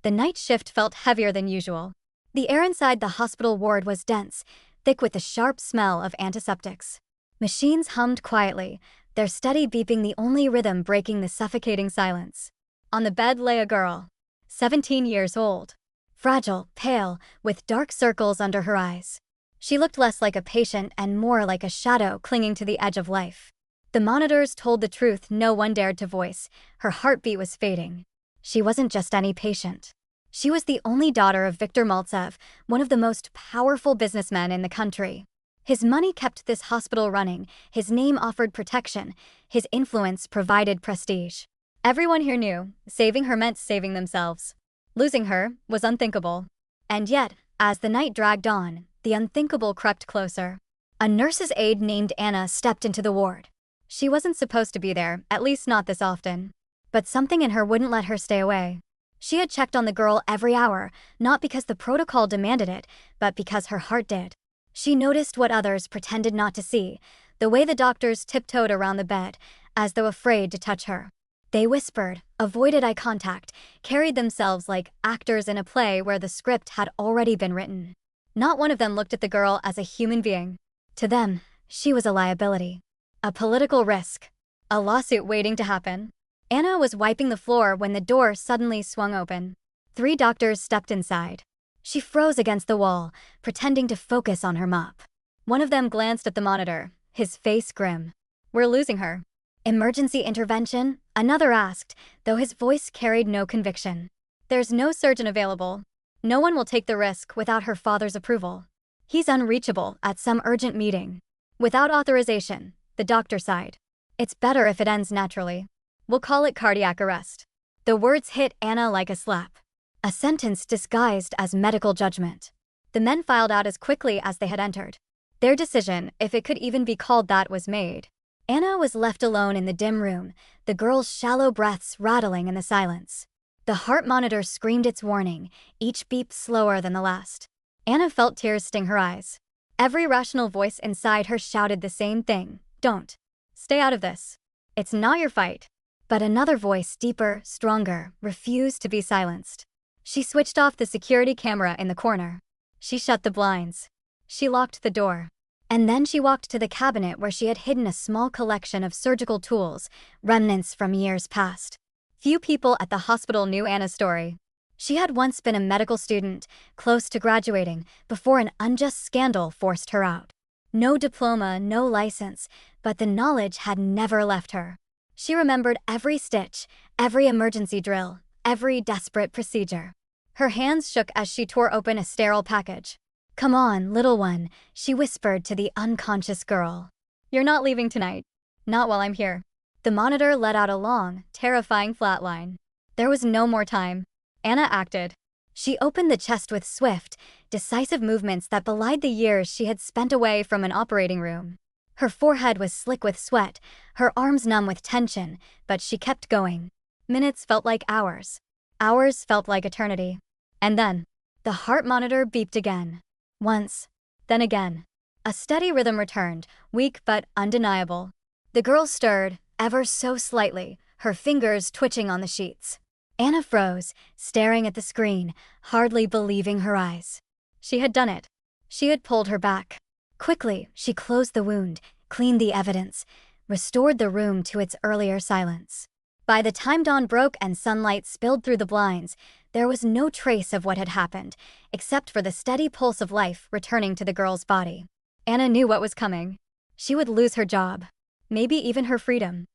The night shift felt heavier than usual. The air inside the hospital ward was dense, thick with the sharp smell of antiseptics. Machines hummed quietly, their steady beeping the only rhythm breaking the suffocating silence. On the bed lay a girl, 17 years old. Fragile, pale, with dark circles under her eyes. She looked less like a patient and more like a shadow clinging to the edge of life. The monitors told the truth no one dared to voice. Her heartbeat was fading. She wasn't just any patient. She was the only daughter of Viktor Maltsev, one of the most powerful businessmen in the country. His money kept this hospital running, his name offered protection, his influence provided prestige. Everyone here knew, saving her meant saving themselves. Losing her was unthinkable. And yet, as the night dragged on, the unthinkable crept closer. A nurse's aide named Anna stepped into the ward. She wasn't supposed to be there, at least not this often. But something in her wouldn't let her stay away. She had checked on the girl every hour, not because the protocol demanded it, but because her heart did. She noticed what others pretended not to see, the way the doctors tiptoed around the bed, as though afraid to touch her. They whispered, avoided eye contact, carried themselves like actors in a play where the script had already been written. Not one of them looked at the girl as a human being. To them, she was a liability. A political risk. A lawsuit waiting to happen. Anna was wiping the floor when the door suddenly swung open. 3 doctors stepped inside. She froze against the wall, pretending to focus on her mop. One of them glanced at the monitor, his face grim. "We're losing her." "Emergency intervention?" another asked, though his voice carried no conviction. "There's no surgeon available. No one will take the risk without her father's approval. He's unreachable at some urgent meeting." Without authorization, the doctor sighed. "It's better if it ends naturally. We'll call it cardiac arrest." The words hit Anna like a slap. A sentence disguised as medical judgment. The men filed out as quickly as they had entered. Their decision, if it could even be called that, was made. Anna was left alone in the dim room, the girl's shallow breaths rattling in the silence. The heart monitor screamed its warning, each beep slower than the last. Anna felt tears sting her eyes. Every rational voice inside her shouted the same thing: don't. Stay out of this. It's not your fight. But another voice, deeper, stronger, refused to be silenced. She switched off the security camera in the corner. She shut the blinds. She locked the door. And then she walked to the cabinet where she had hidden a small collection of surgical tools, remnants from years past. Few people at the hospital knew Anna's story. She had once been a medical student, close to graduating, before an unjust scandal forced her out. No diploma, no license, but the knowledge had never left her. She remembered every stitch, every emergency drill, every desperate procedure. Her hands shook as she tore open a sterile package. "Come on, little one," she whispered to the unconscious girl. "You're not leaving tonight. Not while I'm here." The monitor let out a long, terrifying flatline. There was no more time. Anna acted. She opened the chest with swift, decisive movements that belied the years she had spent away from an operating room. Her forehead was slick with sweat, her arms numb with tension, but she kept going. Minutes felt like hours. Hours felt like eternity. And then, the heart monitor beeped again. Once, then again. A steady rhythm returned, weak but undeniable. The girl stirred, ever so slightly, her fingers twitching on the sheets. Anna froze, staring at the screen, hardly believing her eyes. She had done it. She had pulled her back. Quickly, she closed the wound, cleaned the evidence, restored the room to its earlier silence. By the time dawn broke and sunlight spilled through the blinds, there was no trace of what had happened, except for the steady pulse of life returning to the girl's body. Anna knew what was coming. She would lose her job, maybe even her freedom.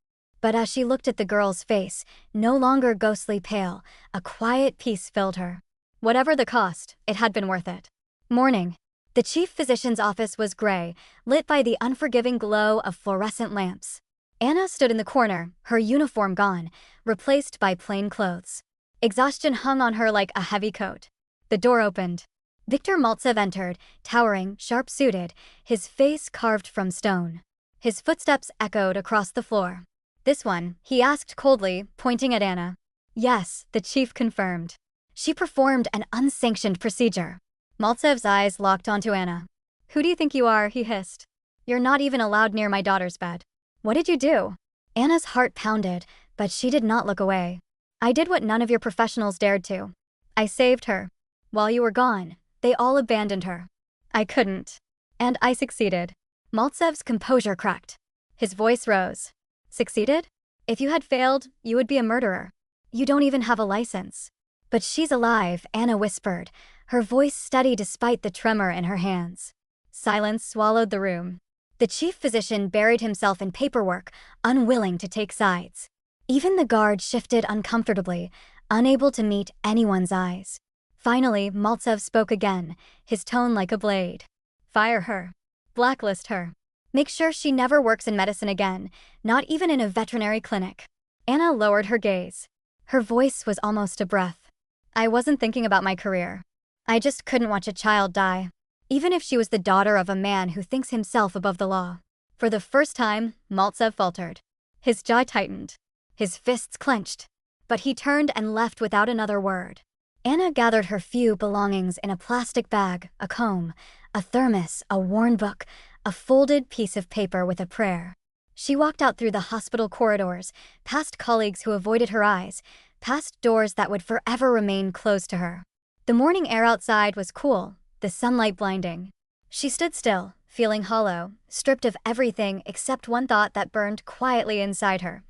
But as she looked at the girl's face, no longer ghostly pale, a quiet peace filled her. Whatever the cost, it had been worth it. Morning. The chief physician's office was gray, lit by the unforgiving glow of fluorescent lamps. Anna stood in the corner, her uniform gone, replaced by plain clothes. Exhaustion hung on her like a heavy coat. The door opened. Viktor Maltsev entered, towering, sharp-suited, his face carved from stone. His footsteps echoed across the floor. "This one?" he asked coldly, pointing at Anna. "Yes," the chief confirmed. She performed an unsanctioned procedure. Maltsev's eyes locked onto Anna. "Who do you think you are?" he hissed. "You're not even allowed near my daughter's bed." "What did you do?" Anna's heart pounded, but she did not look away. "I did what none of your professionals dared to. I saved her. While you were gone, they all abandoned her. I couldn't. And I succeeded. Maltsev's composure cracked. His voice rose. Succeeded? If you had failed, you would be a murderer. You don't even have a license. But she's alive, Anna whispered, her voice steady despite the tremor in her hands. Silence swallowed the room. The chief physician buried himself in paperwork, unwilling to take sides. Even the guard shifted uncomfortably, unable to meet anyone's eyes. Finally, Maltsev spoke again, his tone like a blade. Fire her. Blacklist her. Make sure she never works in medicine again, not even in a veterinary clinic. Anna lowered her gaze. Her voice was almost a breath. I wasn't thinking about my career. I just couldn't watch a child die, even if she was the daughter of a man who thinks himself above the law. For the first time, Maltsev faltered. His jaw tightened. His fists clenched. But he turned and left without another word. Anna gathered her few belongings in a plastic bag, a comb, a thermos, a worn book, a folded piece of paper with a prayer. She walked out through the hospital corridors, past colleagues who avoided her eyes, past doors that would forever remain closed to her. The morning air outside was cool, the sunlight blinding. She stood still, feeling hollow, stripped of everything except one thought that burned quietly inside her.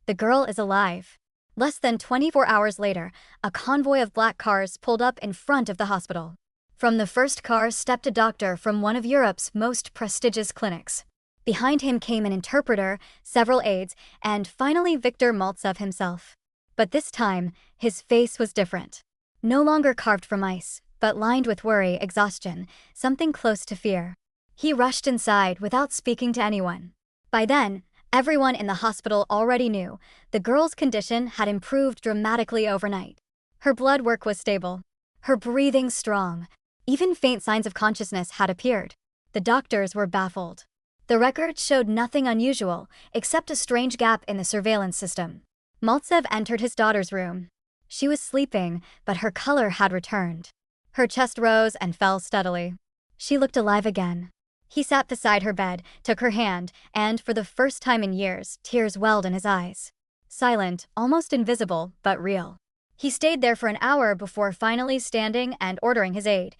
The girl is alive. Less than 24 hours later, a convoy of black cars pulled up in front of the hospital. From the first car stepped a doctor from one of Europe's most prestigious clinics. Behind him came an interpreter, several aides, and finally Viktor Maltsev himself. But this time, his face was different. No longer carved from ice, but lined with worry, exhaustion, something close to fear. He rushed inside without speaking to anyone. By then, everyone in the hospital already knew the girl's condition had improved dramatically overnight. Her blood work was stable, her breathing strong. Even faint signs of consciousness had appeared. The doctors were baffled. The records showed nothing unusual, except a strange gap in the surveillance system. Maltsev entered his daughter's room. She was sleeping, but her color had returned. Her chest rose and fell steadily. She looked alive again. He sat beside her bed, took her hand, and for the first time in years, tears welled in his eyes. Silent, almost invisible, but real. He stayed there for an hour before finally standing and ordering his aide.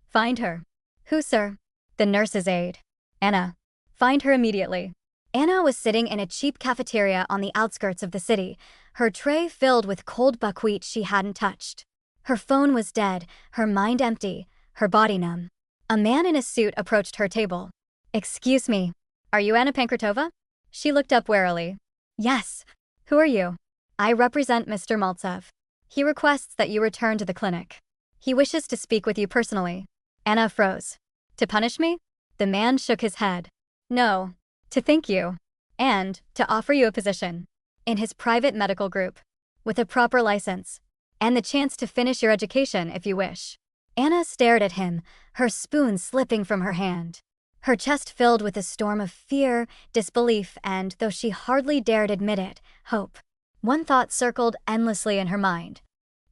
Find her. Who, sir? The nurse's aide. Anna. Find her immediately. Anna was sitting in a cheap cafeteria on the outskirts of the city, her tray filled with cold buckwheat she hadn't touched. Her phone was dead, her mind empty, her body numb. A man in a suit approached her table. Excuse me, are you Anna Pankratova? She looked up warily. Yes. Who are you? I represent Mr. Maltsev. He requests that you return to the clinic. He wishes to speak with you personally. Anna froze. To punish me? The man shook his head. No. To thank you. And to offer you a position. In his private medical group. With a proper license. And the chance to finish your education if you wish. Anna stared at him, her spoon slipping from her hand. Her chest filled with a storm of fear, disbelief, and, though she hardly dared admit it, hope. One thought circled endlessly in her mind.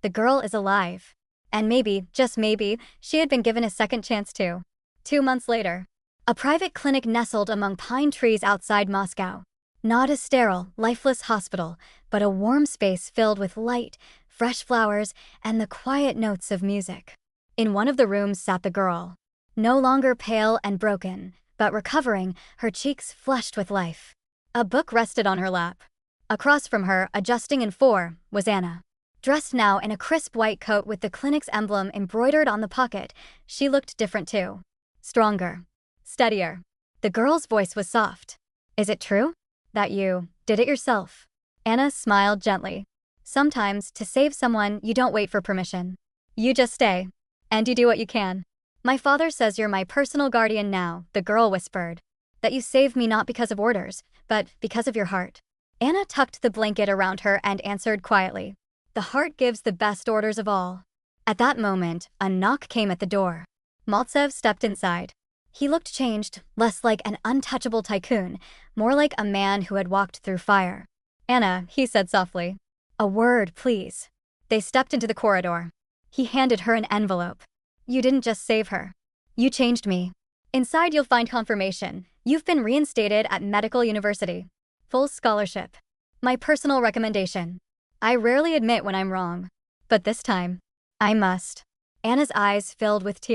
The girl is alive. And maybe, just maybe, she had been given a second chance too. 2 months later. A private clinic nestled among pine trees outside Moscow. Not a sterile, lifeless hospital, but a warm space filled with light, fresh flowers, and the quiet notes of music. In one of the rooms sat the girl. No longer pale and broken, but recovering, her cheeks flushed with life. A book rested on her lap. Across from her, adjusting in 4, was Anna. Dressed now in a crisp white coat with the clinic's emblem embroidered on the pocket, she looked different too. Stronger. Steadier. The girl's voice was soft. Is it true? That you did it yourself? Anna smiled gently. Sometimes, to save someone, you don't wait for permission. You just stay. And you do what you can. My father says you're my personal guardian now, the girl whispered. That you saved me not because of orders, but because of your heart. Anna tucked the blanket around her and answered quietly. The heart gives the best orders of all. At that moment, a knock came at the door. Maltsev stepped inside. He looked changed, less like an untouchable tycoon, more like a man who had walked through fire. Anna, he said softly. A word, please. They stepped into the corridor. He handed her an envelope. You didn't just save her. You changed me. Inside you'll find confirmation. You've been reinstated at Medical University. Full scholarship. My personal recommendation. I rarely admit when I'm wrong. But this time. I must. Anna's eyes filled with tears.